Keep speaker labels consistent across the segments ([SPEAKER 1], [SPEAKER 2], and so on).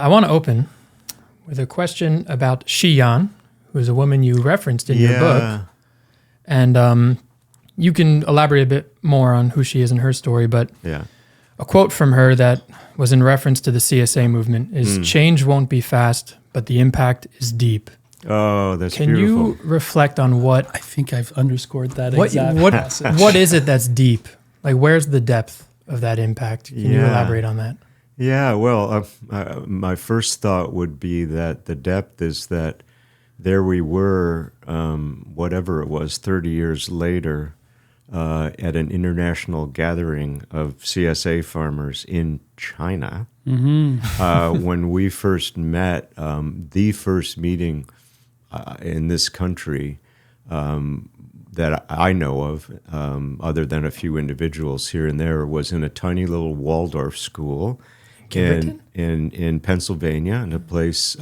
[SPEAKER 1] I want to open with a question about Xi'an, who is a woman you referenced in your book. And you can elaborate a bit more on who she is and her story, but a quote from her that was in reference to the CSA movement is, "Change won't be fast, but the impact is deep."
[SPEAKER 2] Oh, that's
[SPEAKER 1] Can
[SPEAKER 2] beautiful.
[SPEAKER 1] you reflect on what...
[SPEAKER 3] I think I've underscored that exact passage.
[SPEAKER 1] What is it that's deep? Like, where's the depth of that impact? Can you elaborate on that?
[SPEAKER 2] Yeah, well, my first thought would be that the depth is that there we were, whatever it was, 30 years later, at an international gathering of CSA farmers in China. When we first met, the first meeting in this country that I know of, other than a few individuals here and there, was in a tiny little Waldorf school in Pennsylvania, in a place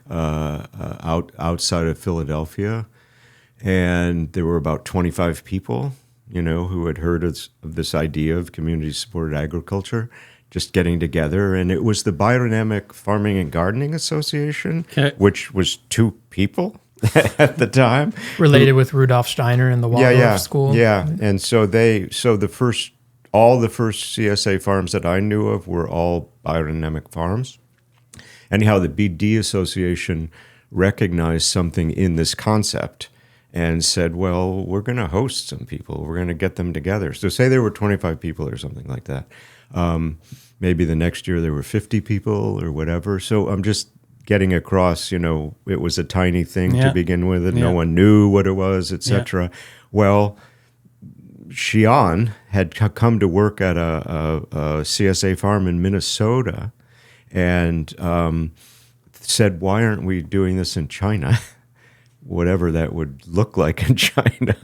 [SPEAKER 2] outside of Philadelphia. And there were about 25 people, who had heard of this idea of community-supported agriculture, just getting together. And it was the Biodynamic Farming and Gardening Association, which was 2 people at the time.
[SPEAKER 1] Related with Rudolf Steiner and the Waldorf school.
[SPEAKER 2] Yeah, and so all the first CSA farms that I knew of were all biodynamic farms. Anyhow, the BD Association recognized something in this concept and said, well, we're going to host some people. We're going to get them together. So say there were 25 people or something like that. Maybe the next year there were 50 people or whatever. So I'm just getting across, it was a tiny thing to begin with, and no one knew what it was, etc. Well, Xi'an had come to work at a CSA farm in Minnesota and said, why aren't we doing this in China? Whatever that would look like in China.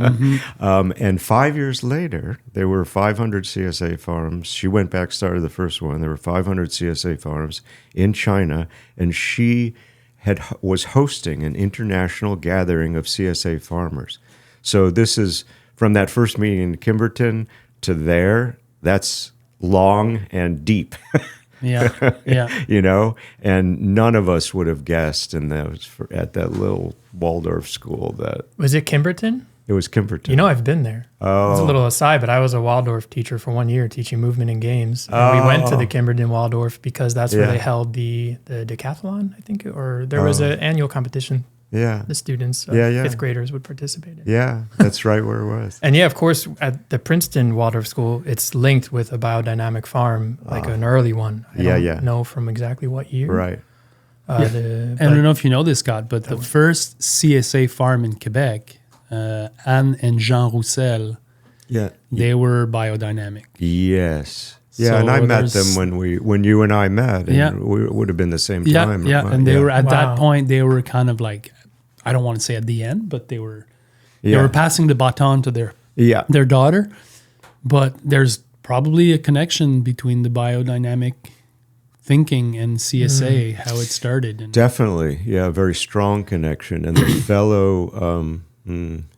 [SPEAKER 2] And 5 years later, there were 500 CSA farms. She went back, started the first one. There were 500 CSA farms in China, and she was hosting an international gathering of CSA farmers. So this is, from that first meeting in Kimberton to there, that's long and deep. And none of us would have guessed, and that was at that little Waldorf school. That
[SPEAKER 1] was it. Kimberton?
[SPEAKER 2] It was Kimberton.
[SPEAKER 1] I've been there. Oh, it's a little aside, but I was a Waldorf teacher for 1 year, teaching movement and games. And we went to the Kimberton Waldorf because that's where they held the decathlon, I think, or there was an annual competition. The students, fifth graders would participate in.
[SPEAKER 2] Yeah, that's right where it was.
[SPEAKER 1] And of course, at the Princeton Waldorf School, it's linked with a biodynamic farm, like an early one. I don't know from exactly what year.
[SPEAKER 2] Right.
[SPEAKER 3] I don't know if you know this, Scott, but the first CSA farm in Quebec, Anne and Jean Roussel, they were biodynamic.
[SPEAKER 2] Yes. Yeah, so and I met them when you and I met, and we would have been the same time.
[SPEAKER 3] And they were at that point. They were kind of like, I don't want to say at the end, but they were passing the baton to their daughter. But there's probably a connection between the biodynamic thinking and CSA, how it started.
[SPEAKER 2] Definitely, a very strong connection. And the fellow,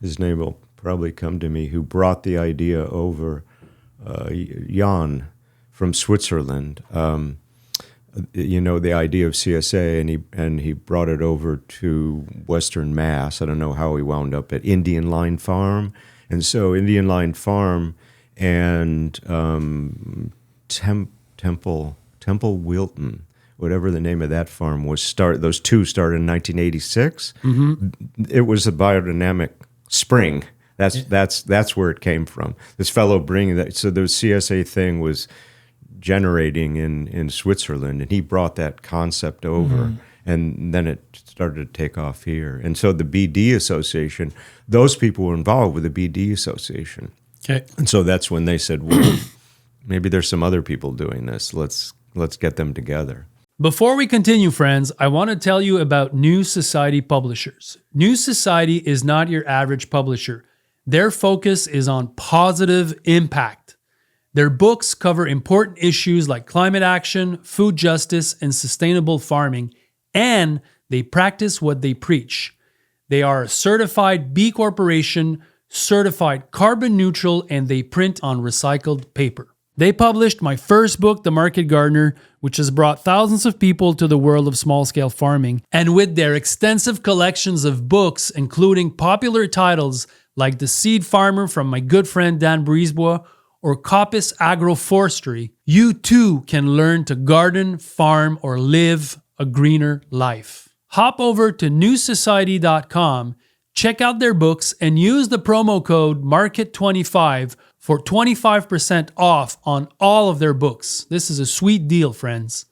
[SPEAKER 2] his name will probably come to me, who brought the idea over, Jan from Switzerland, the idea of CSA, and he brought it over to Western Mass. I don't know how he wound up at Indian Line Farm. And so Indian Line Farm and Temple Wilton, whatever the name of that farm was, those two started in 1986. It was a biodynamic spring. That's where it came from. This fellow bringing that, so the CSA thing was generating in Switzerland, and he brought that concept over, and then it started to take off here. And so the BD Association, those people were involved with the BD Association.
[SPEAKER 3] Okay.
[SPEAKER 2] And so that's when they said, well, maybe there's some other people doing this. Let's get them together.
[SPEAKER 3] Before we continue, friends, I want to tell you about New Society Publishers. New Society is not your average publisher. Their focus is on positive impact. Their books cover important issues like climate action, food justice, and sustainable farming, and they practice what they preach. They are a certified B Corporation, certified carbon neutral, and they print on recycled paper. They published my first book, The Market Gardener, which has brought thousands of people to the world of small-scale farming. And with their extensive collections of books, including popular titles like The Seed Farmer from my good friend Dan Brisebois or Coppice Agroforestry, you too can learn to garden, farm, or live a greener life. Hop over to newsociety.com, check out their books, and use the promo code MARKET25 for 25% off on all of their books. This is a sweet deal, friends.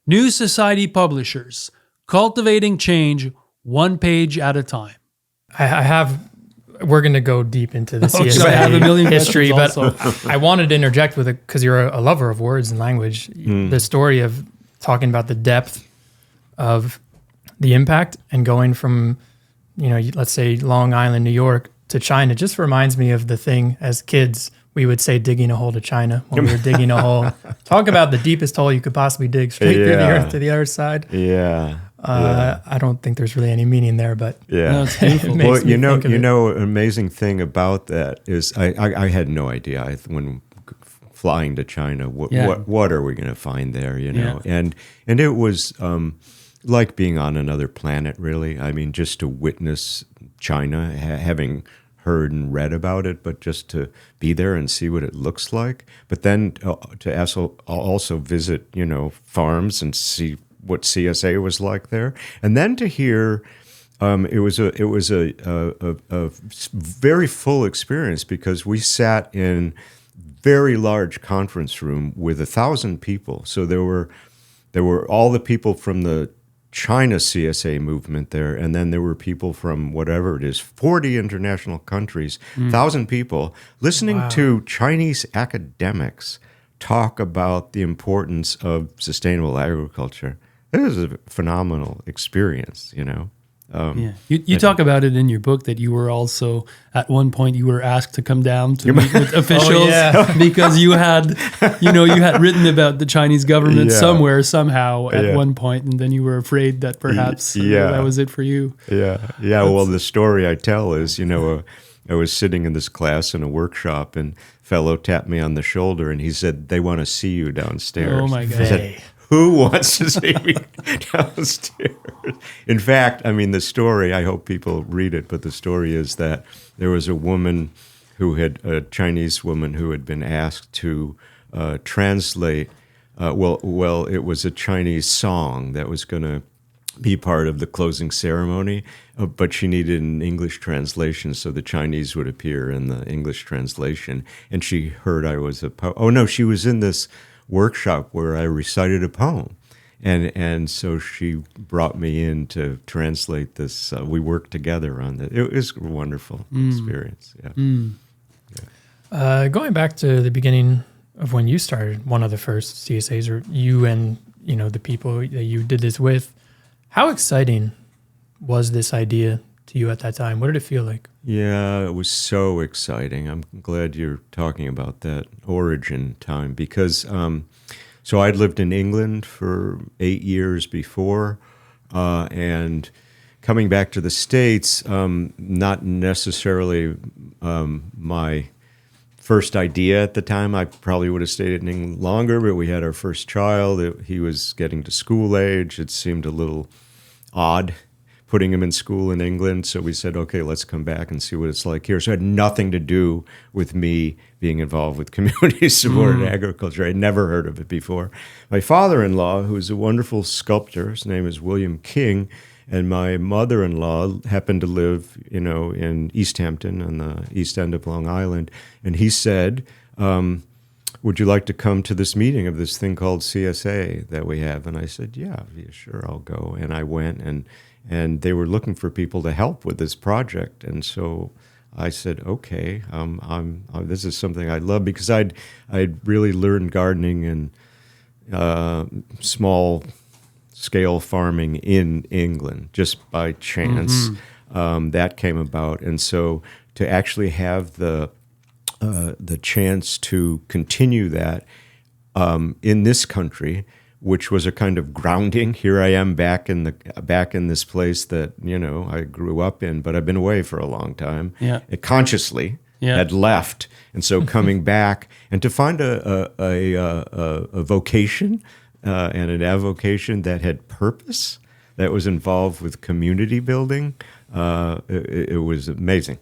[SPEAKER 3] New Society Publishers, cultivating change one page at a time.
[SPEAKER 1] We're going to go deep into the CSA
[SPEAKER 3] I have a million
[SPEAKER 1] history, but
[SPEAKER 3] also.
[SPEAKER 1] I wanted to interject with it because you're a lover of words and language. The story of talking about the depth of the impact and going from, let's say Long Island, New York to China just reminds me of the thing as kids we would say digging a hole to China when we were digging a hole. Talk about the deepest hole you could possibly dig straight through the earth to the other side.
[SPEAKER 2] Yeah.
[SPEAKER 1] I don't think there's really any meaning there, but
[SPEAKER 3] No, it's beautiful.
[SPEAKER 1] Well,
[SPEAKER 2] an amazing thing about that is I had no idea when flying to China what are we going to find there, and it was like being on another planet, really. I mean, just to witness China, having heard and read about it, but just to be there and see what it looks like. But then to also visit, farms and see what CSA was like there, and then to hear. It was a very full experience because we sat in very large conference room with 1,000 people. So there were all the people from the China CSA movement there, and then there were people from whatever it is, 40 international countries, 1,000 people listening to Chinese academics talk about the importance of sustainable agriculture. It was a phenomenal experience,
[SPEAKER 3] You talk about it in your book that you were also, at one point, you were asked to come down to meet with officials because you had written about the Chinese government somewhere, somehow, at one point, and then you were afraid that perhaps that was it for you.
[SPEAKER 2] Well, the story I tell is, I was sitting in this class in a workshop, and a fellow tapped me on the shoulder, and he said, "They want to see you downstairs."
[SPEAKER 3] Oh, my God.
[SPEAKER 2] I said, "Who wants to see me downstairs?" In fact, the story, I hope people read it, but the story is that there was a Chinese woman who had been asked to translate, it was a Chinese song that was going to be part of the closing ceremony, but she needed an English translation, so the Chinese would appear in the English translation. And she heard I was a poet. Oh, no, she was in this workshop where I recited a poem. And so she brought me in to translate this. We worked together on that. It was a wonderful experience.
[SPEAKER 1] Going back to the beginning of when you started one of the first CSAs, or you and the people that you did this with, how exciting was this idea to you at that time? What did it feel like?
[SPEAKER 2] Yeah, it was so exciting. I'm glad you're talking about that origin time because so I'd lived in England for 8 years before, and coming back to the States, not necessarily my first idea at the time. I probably would have stayed in England longer, but we had our first child. He was getting to school age. It seemed a little odd putting him in school in England. So we said, okay, let's come back and see what it's like here. So it had nothing to do with me being involved with community-supported agriculture. I'd never heard of it before. My father-in-law, who's a wonderful sculptor, his name is William King, and my mother-in-law happened to live, in East Hampton on the east end of Long Island. And he said, would you like to come to this meeting of this thing called CSA that we have? And I said, yeah, sure, I'll go. And I went, and they were looking for people to help with this project. And so I said, okay, this is something I love because I'd really learned gardening and small-scale farming in England just by chance. That came about. And so to actually have the chance to continue that in this country, which was a kind of grounding. Here I am back in this place that I grew up in, but I've been away for a long time.
[SPEAKER 3] Yeah,
[SPEAKER 2] consciously. had left. And so coming back and to find a vocation and an avocation that had purpose, that was involved with community building, it was amazing.